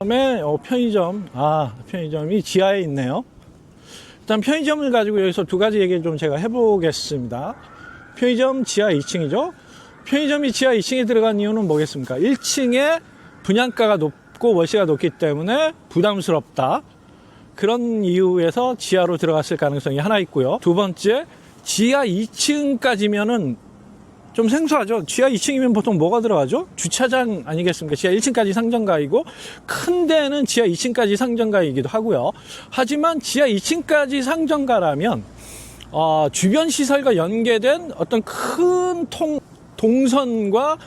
다음에 편의점이 지하에 있네요. 일단 편의점을 가지고 여기서 두 가지 얘기를 좀 제가 해보겠습니다. 편의점 지하 2층이죠. 편의점이 지하 2층에 들어간 이유는 뭐겠습니까? 1층에 분양가가 높고 월세가 높기 때문에 부담스럽다. 그런 이유에서 지하로 들어갔을 가능성이 하나 있고요. 두 번째, 지하 2층까지면은 좀 생소하죠. 지하 2층이면 보통 뭐가 들어가죠? 주차장 아니겠습니까? 지하 1층까지 상점가이고, 큰 데는 지하 2층까지 상점가이기도 하고요. 하지만 지하 2층까지 상점가라면 주변 시설과 연계된 어떤 큰 동선과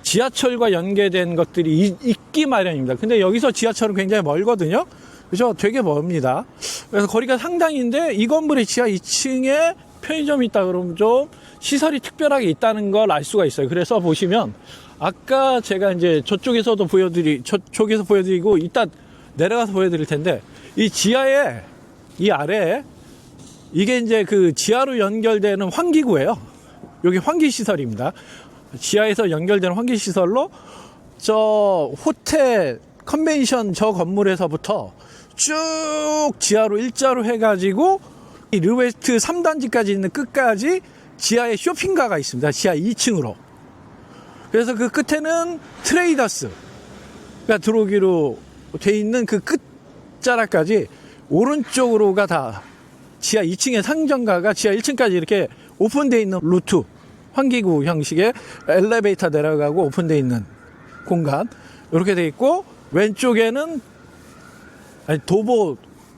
지하철과 연계된 것들이 있기 마련입니다. 근데 여기서 지하철은 굉장히 멀거든요. 그죠? 되게 멀습니다. 그래서 거리가 상당인데 이 건물의 지하 2층에 편의점이 있다 그러면 좀 시설이 특별하게 있다는 걸 알 수가 있어요. 그래서 보시면 아까 제가 이제 저쪽에서 보여드리고 이따 내려가서 보여드릴 텐데, 이 지하에, 이 아래에 이게 이제 그 지하로 연결되는 환기구예요. 여기 환기시설입니다. 지하에서 연결되는 환기시설로 저 호텔 컨벤션 저 건물에서부터 쭉 지하로 일자로 해가지고 이 르웨스트 3단지까지 있는 끝까지 지하에 쇼핑가가 있습니다. 지하 2층으로. 그래서 그 끝에는 트레이더스가 들어오기로 돼 있는 그 끝자락까지 오른쪽으로가 다 지하 2층의 상점가가 지하 1층까지 이렇게 오픈되어 있는 루트, 환기구 형식의 엘리베이터 내려가고 오픈되어 있는 공간 이렇게 돼 있고, 왼쪽에는 도보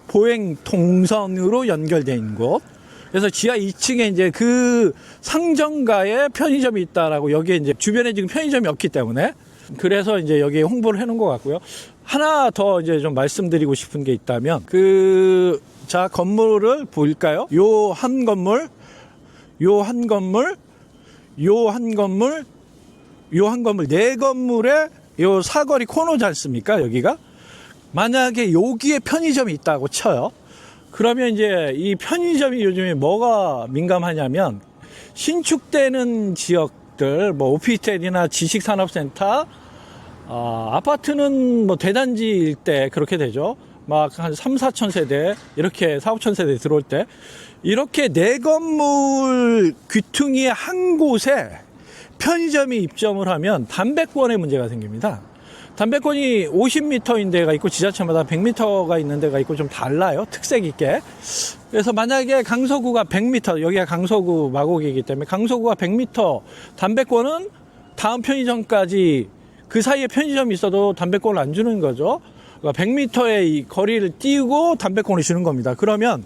보행 동선으로 연결되어 있는 곳. 그래서 지하 2층에 이제 그 상점가에 편의점이 있다라고, 여기에 이제 주변에 지금 편의점이 없기 때문에 그래서 이제 여기에 홍보를 해놓은 것 같고요. 하나 더 이제 좀 말씀드리고 싶은 게 있다면, 자, 건물을 볼까요? 요 한 건물, 네 건물에 요 사거리 코너지 않습니까? 여기가. 만약에 여기에 편의점이 있다고 쳐요. 그러면 이제 이 편의점이 요즘에 뭐가 민감하냐면, 신축되는 지역들, 뭐 오피스텔이나 지식산업센터, 아파트는 뭐 대단지일 때 그렇게 되죠. 막 한 3, 4천 세대, 이렇게 4, 5천 세대 들어올 때, 이렇게 네 건물 귀퉁이 한 곳에 편의점이 입점을 하면 담배권의 문제가 생깁니다. 담배권이 50m인 데가 있고 지자체마다 100m가 있는 데가 있고 좀 달라요. 특색 있게. 그래서 만약에 강서구가 100m, 여기가 강서구 마곡이기 때문에 강서구가 100m, 담배권은 다음 편의점까지 그 사이에 편의점이 있어도 담배권을 안 주는 거죠. 그러니까 100m의 이 거리를 띄우고 담배권을 주는 겁니다. 그러면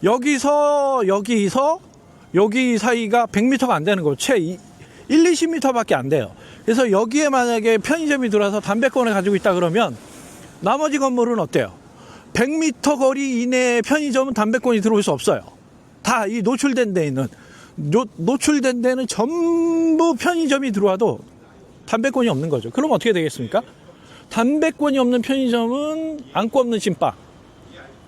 여기서 여기 사이가 100m가 안 되는 거죠. 채 1, 20m 밖에 안 돼요. 그래서 여기에 만약에 편의점이 들어와서 담배권을 가지고 있다 그러면 나머지 건물은 어때요? 100m 거리 이내에 편의점은 담배권이 들어올 수 없어요. 다 이 노출된 데는 전부 편의점이 들어와도 담배권이 없는 거죠. 그럼 어떻게 되겠습니까? 담배권이 없는 편의점은 안고 없는 찐빵.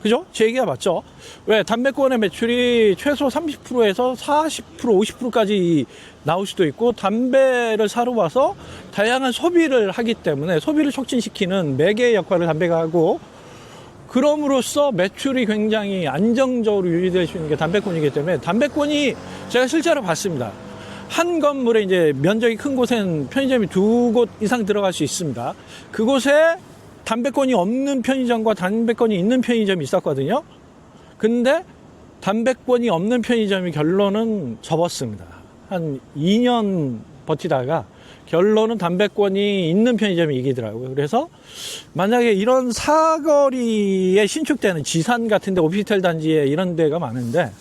그죠? 제 얘기가 맞죠? 왜? 담배권의 매출이 최소 30%에서 40%, 50%까지 나올 수도 있고, 담배를 사러 와서 다양한 소비를 하기 때문에 소비를 촉진시키는 매개의 역할을 담배가 하고, 그럼으로써 매출이 굉장히 안정적으로 유지될 수 있는 게 담배권이기 때문에, 담배권이 제가 실제로 봤습니다. 한 건물에 이제 면적이 큰 곳엔 편의점이 2곳 이상 들어갈 수 있습니다. 그곳에 담배권이 없는 편의점과 담배권이 있는 편의점이 있었거든요. 근데 담배권이 없는 편의점이 결론은 접었습니다. 한 2년 버티다가 결론은 담배권이 있는 편의점이 이기더라고요. 그래서 만약에 이런 사거리에 신축되는 지산 같은 데, 오피스텔 단지에 이런 데가 많은데,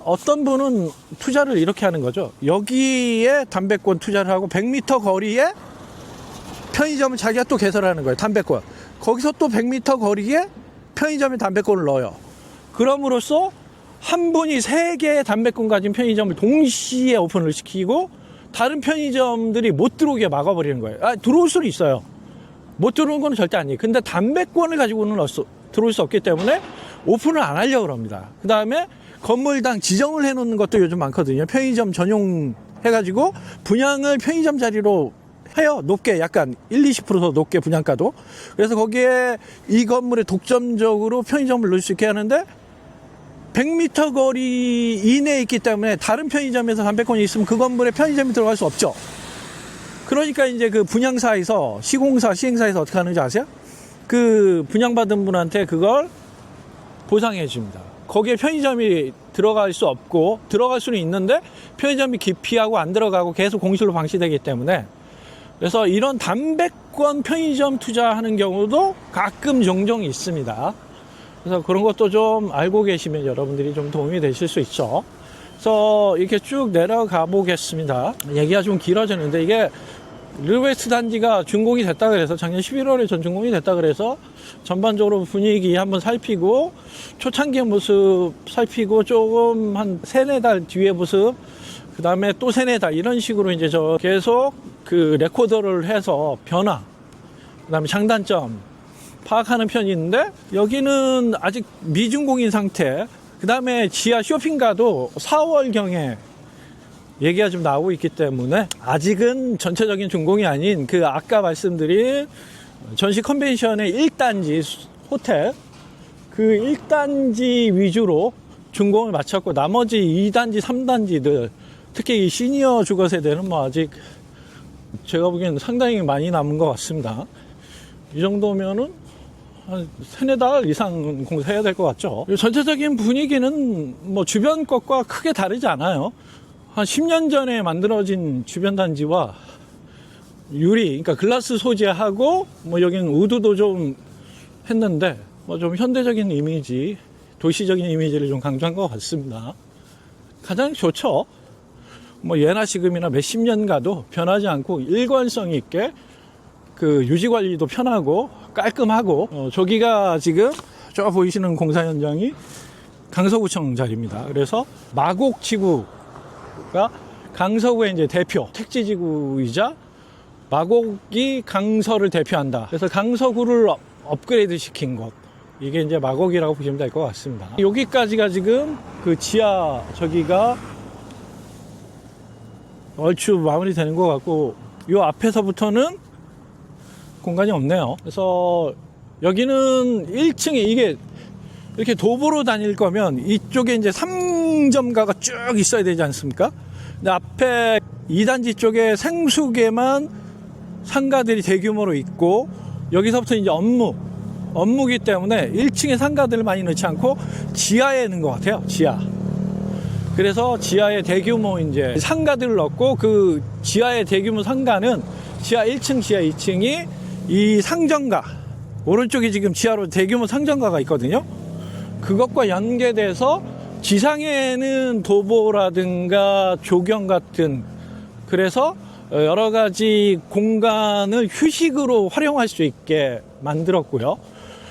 어떤 분은 투자를 이렇게 하는 거죠. 여기에 담배권 투자를 하고 100m 거리에 편의점을 자기가 또 개설하는 거예요. 담배권. 거기서 또 100m 거리에 편의점에 담배권을 넣어요. 그럼으로써 한 분이 3개의 담배권 가진 편의점을 동시에 오픈을 시키고 다른 편의점들이 못 들어오게 막아버리는 거예요. 들어올 수는 있어요. 못 들어오는 건 절대 아니에요. 근데 담배권을 가지고는 들어올 수 없기 때문에 오픈을 안 하려고 합니다. 그 다음에 건물당 지정을 해놓는 것도 요즘 많거든요. 편의점 전용 해가지고 분양을 편의점 자리로 해요. 높게 약간 1-20% 높게 분양가도. 그래서 거기에 이 건물에 독점적으로 편의점을 넣을 수 있게 하는데 100m 거리 이내에 있기 때문에 다른 편의점에서 담배권이 있으면 그 건물에 편의점이 들어갈 수 없죠. 그러니까 이제 그 분양사에서 시행사에서 어떻게 하는지 아세요? 그 분양받은 분한테 그걸 보상해 줍니다. 거기에 편의점이 들어갈 수 없고 들어갈 수는 있는데 편의점이 기피하고 안 들어가고 계속 공실로 방치되기 때문에 그래서 이런 담배권 편의점 투자하는 경우도 가끔 종종 있습니다. 그래서 그런 것도 좀 알고 계시면 여러분들이 좀 도움이 되실 수 있죠. 그래서 이렇게 쭉 내려가 보겠습니다. 얘기가 좀 길어졌는데 이게 르웨스트 단지가 준공이 됐다 그래서 작년 11월에 전 준공이 됐다 그래서 전반적으로 분위기 한번 살피고 초창기의 모습 살피고 조금 한 3-4달 뒤의 모습 그 다음에 또 3-4달 이런 식으로 이제 저 계속 그 레코더를 해서 변화 그 다음에 장단점 파악하는 편이 있는데 여기는 아직 미준공인 상태 그 다음에 지하 쇼핑가도 4월경에 얘기가 좀 나오고 있기 때문에 아직은 전체적인 준공이 아닌 그 아까 말씀드린 전시 컨벤션의 1단지 호텔 그 1단지 위주로 준공을 마쳤고 나머지 2단지 3단지들 특히 이 시니어 주거세대는 뭐 아직 제가 보기에는 상당히 많이 남은 것 같습니다. 이 정도면은 한 3-4달 이상 공사해야 될 것 같죠. 전체적인 분위기는 뭐 주변 것과 크게 다르지 않아요. 한 10년 전에 만들어진 주변 단지와 유리, 그러니까 글라스 소재하고 뭐 여기는 우드도 좀 했는데 뭐 좀 현대적인 이미지, 도시적인 이미지를 좀 강조한 것 같습니다. 가장 좋죠. 뭐 예나 지금이나 몇십 년 가도 변하지 않고 일관성 있게 그 유지 관리도 편하고 깔끔하고 저기가 지금 저 보이시는 공사 현장이 강서구청 자리입니다. 그래서 마곡지구가 강서구의 이제 대표 택지지구이자 마곡이 강서를 대표한다. 그래서 강서구를 업그레이드 시킨 것. 이게 이제 마곡이라고 보시면 될 것 같습니다. 여기까지가 지금 그 지하 저기가 얼추 마무리 되는 것 같고 요 앞에서부터는 공간이 없네요. 그래서 여기는 1층에 이게 이렇게 도보로 다닐 거면 이쪽에 이제 상점가가 쭉 있어야 되지 않습니까? 근데 앞에 2단지 쪽에 생수계만 상가들이 대규모로 있고 여기서부터 이제 업무기 때문에 1층에 상가들을 많이 넣지 않고 지하에 있는 것 같아요. 지하. 그래서 지하에 대규모 이제 상가들을 넣고 그 지하의 대규모 상가는 지하 1층, 지하 2층이 이 상점가 오른쪽에 지금 지하로 대규모 상점가가 있거든요. 그것과 연계돼서 지상에는 도보라든가 조경 같은 그래서 여러 가지 공간을 휴식으로 활용할 수 있게 만들었고요.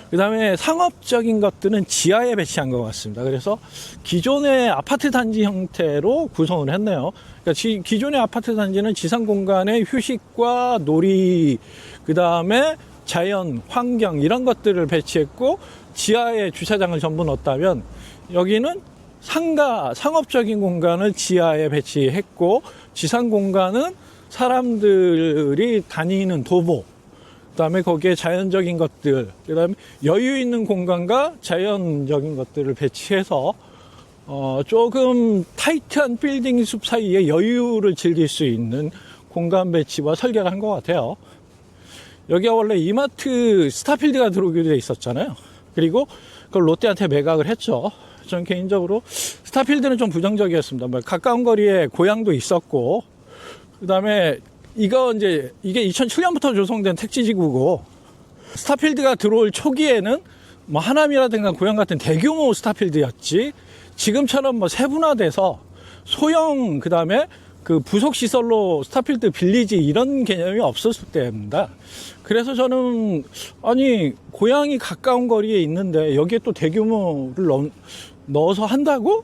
그 다음에 상업적인 것들은 지하에 배치한 것 같습니다. 그래서 기존의 아파트 단지 형태로 구성을 했네요. 그러니까 기존의 아파트 단지는 지상 공간의 휴식과 놀이, 그 다음에 자연, 환경 이런 것들을 배치했고 지하에 주차장을 전부 넣었다면 여기는 상업적인 공간을 지하에 배치했고 지상 공간은 사람들이 다니는 도보 그 다음에 거기에 자연적인 것들 그 다음에 여유 있는 공간과 자연적인 것들을 배치해서 조금 타이트한 빌딩 숲 사이에 여유를 즐길 수 있는 공간 배치와 설계를 한 것 같아요. 여기가 원래 이마트 스타필드가 들어오기로 돼 있었잖아요. 그리고 그걸 롯데한테 매각을 했죠. 저는 개인적으로 스타필드는 좀 부정적이었습니다. 뭐 가까운 거리에 고향도 있었고 그 다음에 이게 2007년부터 조성된 택지지구고 스타필드가 들어올 초기에는 뭐 하남이라든가 고양 같은 대규모 스타필드였지 지금처럼 뭐 세분화돼서 소형 그 다음에 그 부속시설로 스타필드 빌리지 이런 개념이 없었을 때입니다. 그래서 저는 아니 고향이 가까운 거리에 있는데 여기에 또 대규모를 넣어서 한다고?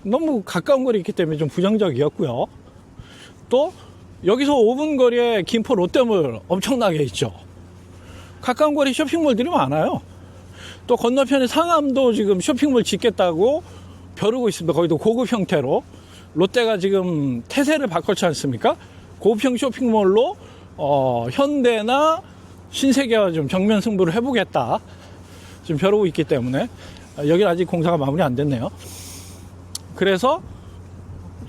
너무 가까운 거리에 있기 때문에 좀 부정적이었고요. 또 여기서 5분 거리에 김포 롯데몰 엄청나게 있죠. 가까운 거리 쇼핑몰들이 많아요. 또 건너편에 상암도 지금 쇼핑몰 짓겠다고 벼르고 있습니다. 거기도 고급 형태로 롯데가 지금 태세를 바꿨지 않습니까? 고급형 쇼핑몰로 현대나 신세계와 좀 정면 승부를 해보겠다. 지금 벼르고 있기 때문에 여기 아직 공사가 마무리 안 됐네요. 그래서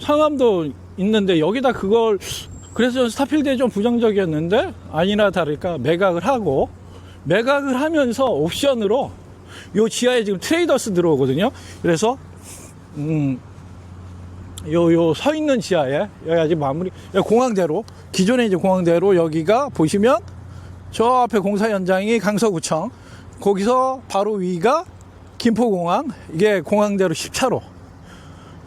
상암도 있는데 여기다 그걸 그래서 스타필드에 좀 부정적이었는데 아니나 다를까 매각을 하고 매각을 하면서 옵션으로 요 지하에 지금 트레이더스 들어오거든요. 그래서 요 서 있는 지하에 여기 아직 마무리 여기 공항대로 기존에 이제 공항대로 여기가 보시면 저 앞에 공사 현장이 강서구청 거기서 바로 위가 김포공항 이게 공항대로 10차로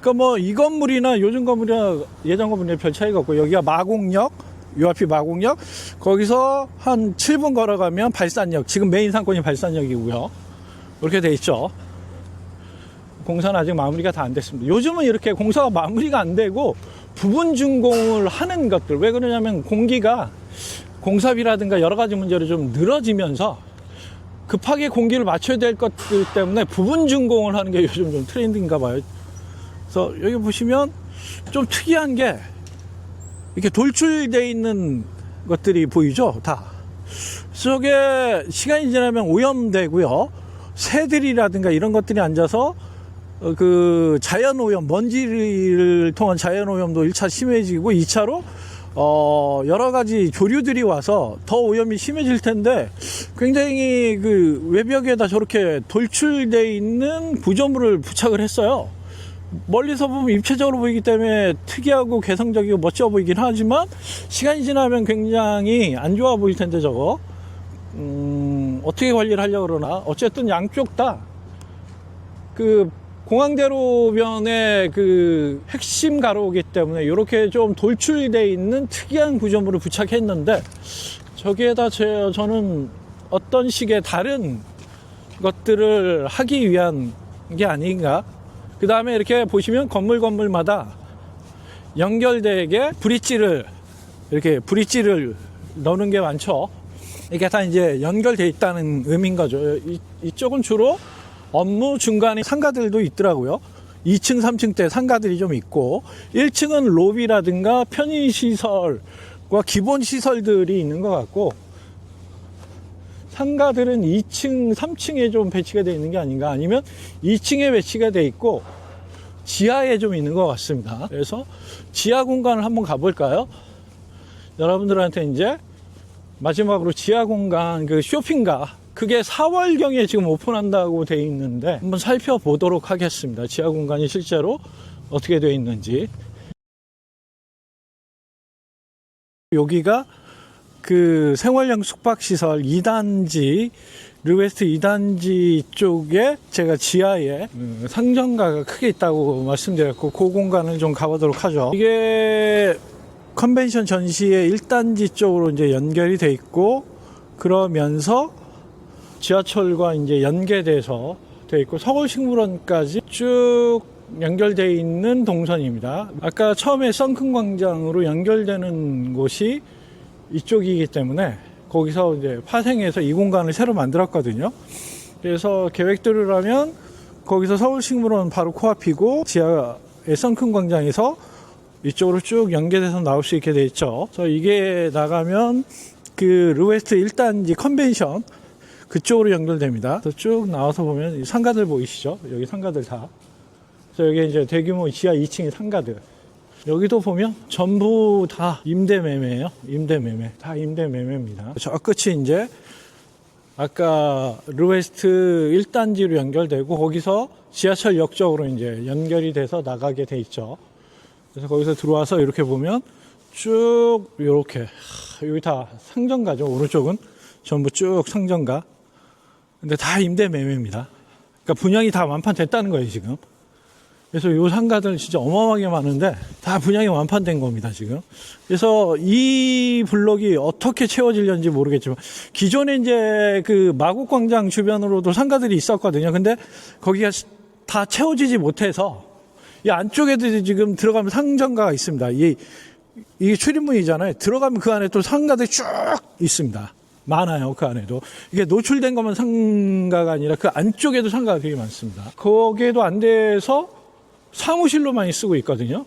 그러니까 뭐 이 건물이나 요즘 건물이나 예전 건물이나 별 차이가 없고 여기가 마곡역 요 앞이 마곡역 거기서 한 7분 걸어가면 발산역 지금 메인 상권이 발산역이고요. 이렇게 돼 있죠. 공사는 아직 마무리가 다 안 됐습니다. 요즘은 이렇게 공사가 마무리가 안 되고 부분 준공을 하는 것들 왜 그러냐면 공기가 공사비라든가 여러 가지 문제로 좀 늘어지면서 급하게 공기를 맞춰야 될 것들 때문에 부분 준공을 하는 게 요즘 좀 트렌드인가 봐요. 그래서 여기 보시면 좀 특이한 게 이렇게 돌출되어 있는 것들이 보이죠? 다. 저게 시간이 지나면 오염되고요. 새들이라든가 이런 것들이 앉아서 그 자연오염, 먼지를 통한 자연오염도 1차 심해지고 2차로 여러 가지 조류들이 와서 더 오염이 심해질 텐데 굉장히 그 외벽에다 저렇게 돌출되어 있는 구조물을 부착을 했어요. 멀리서 보면 입체적으로 보이기 때문에 특이하고 개성적이고 멋져 보이긴 하지만 시간이 지나면 굉장히 안 좋아 보일 텐데 저거 어떻게 관리를 하려고 그러나 어쨌든 양쪽 다 그 공항대로변의 그 핵심 가로이기 때문에 이렇게 좀 돌출되어 있는 특이한 구조물을 부착했는데 저기에다 저는 어떤 식의 다른 것들을 하기 위한 게 아닌가. 그 다음에 이렇게 보시면 건물마다 연결되게 브릿지를 이렇게 브릿지를 넣는 게 많죠. 이게 다 이제 연결되어 있다는 의미인 거죠. 이쪽은 주로 업무 중간에 상가들도 있더라고요. 2층, 3층 때 상가들이 좀 있고 1층은 로비라든가 편의시설과 기본시설들이 있는 것 같고 상가들은 2층, 3층에 좀 배치가 되어 있는 게 아닌가 아니면 2층에 배치가 되어 있고 지하에 좀 있는 것 같습니다. 그래서 지하 공간을 한번 가볼까요? 여러분들한테 이제 마지막으로 지하 공간 그 쇼핑가 그게 4월경에 지금 오픈한다고 돼 있는데 한번 살펴보도록 하겠습니다. 지하 공간이 실제로 어떻게 되어 있는지. 여기가 그 생활형 숙박시설 2단지 르웨스트 2단지 쪽에 제가 지하에 상점가가 크게 있다고 말씀드렸고 그 공간을 좀 가보도록 하죠. 이게 컨벤션 전시회 1단지 쪽으로 이제 연결이 돼 있고 그러면서 지하철과 이제 연계돼서 돼 있고 서울식물원까지 쭉 연결되어 있는 동선입니다. 아까 처음에 썬큰 광장으로 연결되는 곳이 이쪽이기 때문에 거기서 이제 파생해서 이 공간을 새로 만들었거든요. 그래서 계획대로 하면 거기서 서울식물원 바로 코앞이고 지하의 썬큰 광장에서 이쪽으로 쭉 연계돼서 나올 수 있게 돼 있죠. 그래서 이게 나가면 그 르웨스트 1단지 컨벤션 그쪽으로 연결됩니다. 그래서 쭉 나와서 보면 이 상가들 보이시죠? 여기 상가들 다. 그래서 여기 이제 대규모 지하 2층의 상가들. 여기도 보면 전부 다 임대 매매예요. 임대 매매. 다 임대 매매입니다. 저 끝이 이제 아까 르웨스트 1단지로 연결되고 거기서 지하철역 쪽으로 이제 연결이 돼서 나가게 돼 있죠. 그래서 거기서 들어와서 이렇게 보면 쭉 이렇게 여기 다 상점가죠. 오른쪽은 전부 쭉 상점가. 근데 다 임대 매매입니다. 그러니까 분양이 다 완판됐다는 거예요, 지금. 그래서 이 상가들 진짜 어마어마하게 많은데 다 분양이 완판된 겁니다, 지금. 그래서 이 블록이 어떻게 채워질는지 모르겠지만 기존에 이제 그 마곡광장 주변으로도 상가들이 있었거든요. 근데 거기가 다 채워지지 못해서 이 안쪽에도 지금 들어가면 상점가가 있습니다. 이게 출입문이잖아요. 들어가면 그 안에 또 상가들이 쭉 있습니다. 많아요, 그 안에도. 이게 노출된 것만 상가가 아니라 그 안쪽에도 상가가 되게 많습니다. 거기에도 안 돼서 사무실로 많이 쓰고 있거든요.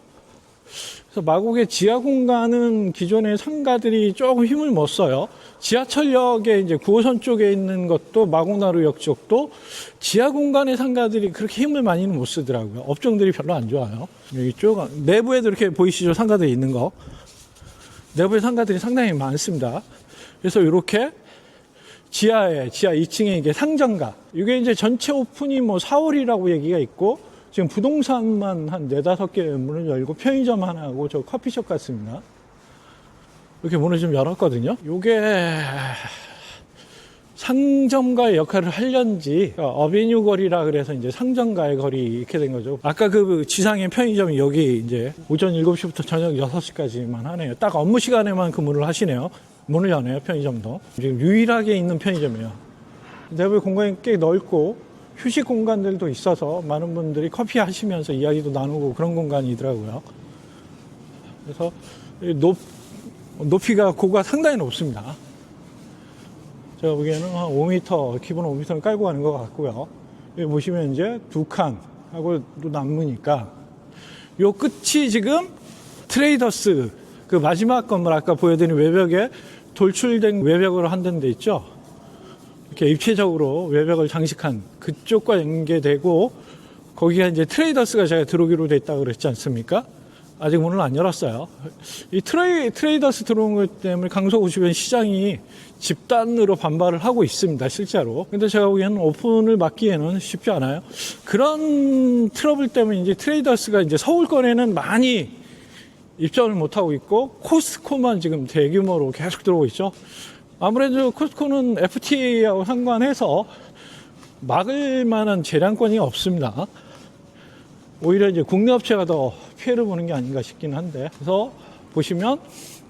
그래서 마곡의 지하 공간은 기존의 상가들이 조금 힘을 못 써요. 지하철역에 이제 9호선 쪽에 있는 것도 마곡나루역 쪽도 지하 공간의 상가들이 그렇게 힘을 많이는 못 쓰더라고요. 업종들이 별로 안 좋아요. 이쪽 내부에도 이렇게 보이시죠? 상가들이 있는 거. 내부의 상가들이 상당히 많습니다. 그래서 이렇게 지하 2층에 이게 상정가. 이게 이제 전체 오픈이 뭐 4월이라고 얘기가 있고, 지금 부동산만 한 4-5개 문을 열고 편의점 하나하고 저 커피숍 같습니다. 이렇게 문을 좀 열었거든요. 이게 상점가의 역할을 하려는지, 어비뉴 거리라 그래서 이제 상점가의 거리 이렇게 된 거죠. 아까 그 지상의 편의점이 여기 이제 오전 7시부터 저녁 6시까지만 하네요. 딱 업무 시간에만 그 문을 하시네요. 문을 여네요, 편의점도. 지금 유일하게 있는 편의점이에요. 내부의 공간이 꽤 넓고 휴식 공간들도 있어서 많은 분들이 커피 하시면서 이야기도 나누고 그런 공간이더라고요. 그래서 높이가 고가 상당히 높습니다. 제가 보기에는 한 5m, 기본 5m는 깔고 가는 것 같고요. 여기 보시면 이제 2칸 하고 또 남으니까 요 끝이 지금 트레이더스 그 마지막 건물 아까 보여드린 외벽에 돌출된 외벽으로 한 데 있죠. 이렇게 입체적으로 외벽을 장식한 그쪽과 연계되고 거기가 이제 트레이더스가 제가 들어오기로 돼 있다고 그랬지 않습니까? 아직 문을 안 열었어요. 이 트레이더스 들어온 것 때문에 강서구 주변 시장이 집단으로 반발을 하고 있습니다, 실제로. 근데 제가 보기에는 오픈을 막기에는 쉽지 않아요. 그런 트러블 때문에 이제 트레이더스가 이제 서울권에는 많이 입점을 못하고 있고, 코스트코만 지금 대규모로 계속 들어오고 있죠. 아무래도 코스트코는 FTA하고 상관해서 막을 만한 재량권이 없습니다. 오히려 이제 국내 업체가 더 피해를 보는 게 아닌가 싶긴 한데, 그래서 보시면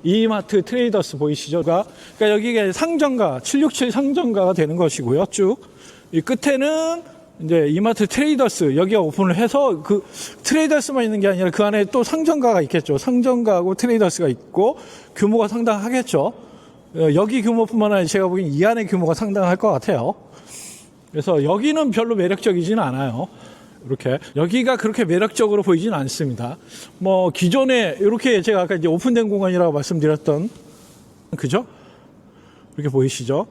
이마트 트레이더스 보이시죠? 그러니까 여기가 상정가 767 상정가가 되는 것이고요. 쭉 이 끝에는 이제 이마트 트레이더스 여기가 오픈을 해서 그 트레이더스만 있는 게 아니라 그 안에 또 상정가가 있겠죠. 상정가하고 트레이더스가 있고 규모가 상당하겠죠. 여기 규모뿐만 아니라 제가 보기엔 이 안의 규모가 상당할 것 같아요. 그래서 여기는 별로 매력적이지는 않아요. 이렇게 여기가 그렇게 매력적으로 보이지는 않습니다. 뭐 기존에 이렇게 제가 아까 이제 오픈된 공간이라고 말씀드렸던 그죠? 이렇게 보이시죠?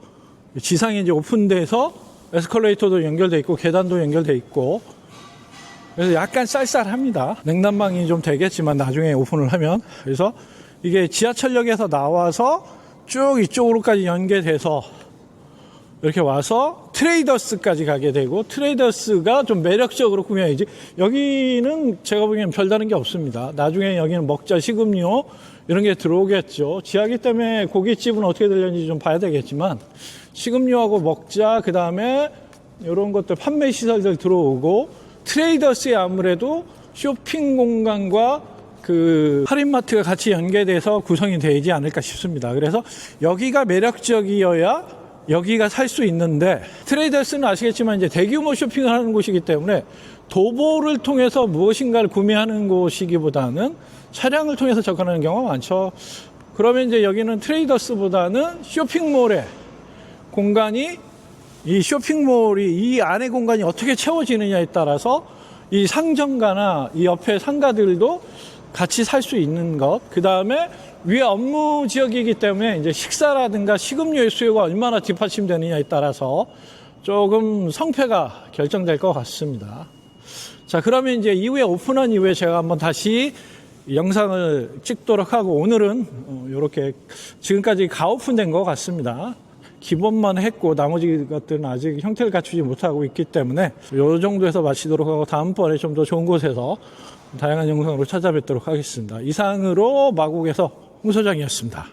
지상에 이제 오픈돼서 에스컬레이터도 연결돼 있고 계단도 연결돼 있고 그래서 약간 쌀쌀합니다. 냉난방이 좀 되겠지만 나중에 오픈을 하면 그래서 이게 지하철역에서 나와서 쭉 이쪽으로까지 연계돼서 이렇게 와서 트레이더스까지 가게 되고 트레이더스가 좀 매력적으로 꾸며야지. 여기는 제가 보기엔 별다른 게 없습니다. 나중에 여기는 먹자 식음료 이런 게 들어오겠죠. 지하기 때문에 고깃집은 어떻게 되려는지 좀 봐야 되겠지만 식음료하고 먹자 그 다음에 이런 것들 판매 시설들 들어오고 트레이더스에 아무래도 쇼핑 공간과 그 할인마트가 같이 연계돼서 구성이 되지 않을까 싶습니다. 그래서 여기가 매력적이어야 여기가 살 수 있는데 트레이더스는 아시겠지만 이제 대규모 쇼핑을 하는 곳이기 때문에 도보를 통해서 무엇인가를 구매하는 곳이기보다는 차량을 통해서 접근하는 경우가 많죠. 그러면 이제 여기는 트레이더스보다는 쇼핑몰의 공간이 이 쇼핑몰이 이 안의 공간이 어떻게 채워지느냐에 따라서 이 상점가나 이 옆에 상가들도 같이 살 수 있는 것, 그 다음에 위에 업무 지역이기 때문에 이제 식사라든가 식음료의 수요가 얼마나 뒷받침되느냐에 따라서 조금 성패가 결정될 것 같습니다. 자, 그러면 이제 이후에 오픈한 이후에 제가 한번 다시 영상을 찍도록 하고 오늘은 이렇게 지금까지 가오픈된 것 같습니다. 기본만 했고 나머지 것들은 아직 형태를 갖추지 못하고 있기 때문에 이 정도에서 마치도록 하고 다음번에 좀 더 좋은 곳에서 다양한 영상으로 찾아뵙도록 하겠습니다. 이상으로 마곡에서 홍 소장이었습니다.